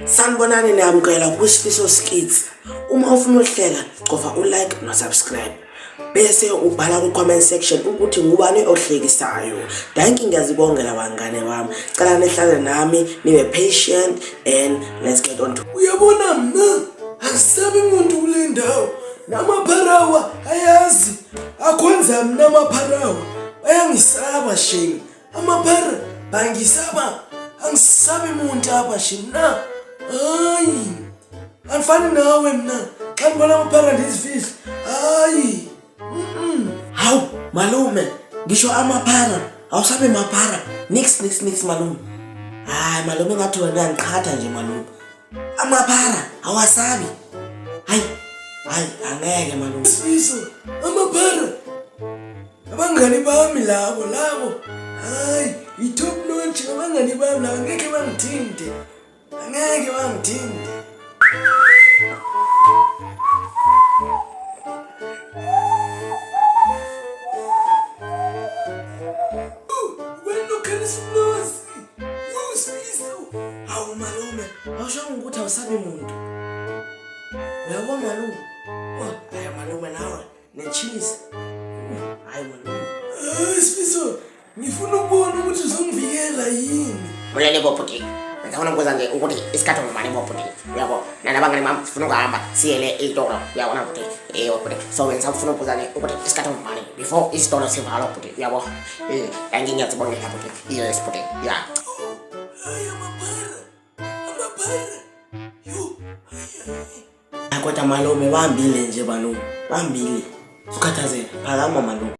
Sanibonani niyamkela kuSifiso Skits. Uma ufuna ukuhlela, cofa ulike no subscribe. Bese ubhala ku comment section ukuthi ngubani ohlekisayo. Danki ngiyazibongela bangane bami. Cela nihlale nami, nibe patient and let's get on to. Uyabona mna angisabi umuntu kule ndawo. Namapharawa ayazi. Akwenza mina amapharawa. Bayangisaba shame. Amaphara bangisaba. Angisabi umuntu apha shame na. Hayi. Anifani nawe mna. Xa ngibona amaphara ndizifihla. Hayi. Hawu malume, ngisho amaphara, awusabe maphara. Nix malume. Hayi malume ngathi wena ngiqhatha nje malume. Amaphara awasabi. Hayi angeke malume. Sifiso, amaphara. Abangani bami labo. Hayi, i-top notch abangani bami labo angeke bangithinte. Angeke bangithinte. Hawu malume, awusho ukuthi awusabi umuntu. Uyabona malume? Hayi malume nawe, necheese. Hayi malume. Sifiso, ngifuna ukubona ukuthi uzongivikela yini. Mulele boputi. Ngifuna ukuza nje ukuthi isikhathi ngimane boputi. Uyabo, nalabangani bami sifuna ukuhamba siyele itoro. Uyabona boputi. Boputi. So wenza ufuna ukuza nje ukuthi isikhathi ngimane before isitoro sivala boputi. Uyabo. Angiyazibongela boputi. Yes boputi. Yeah. Kodwa malume bambile nje malume. Bambile. Ukhathazela. Phakama malume.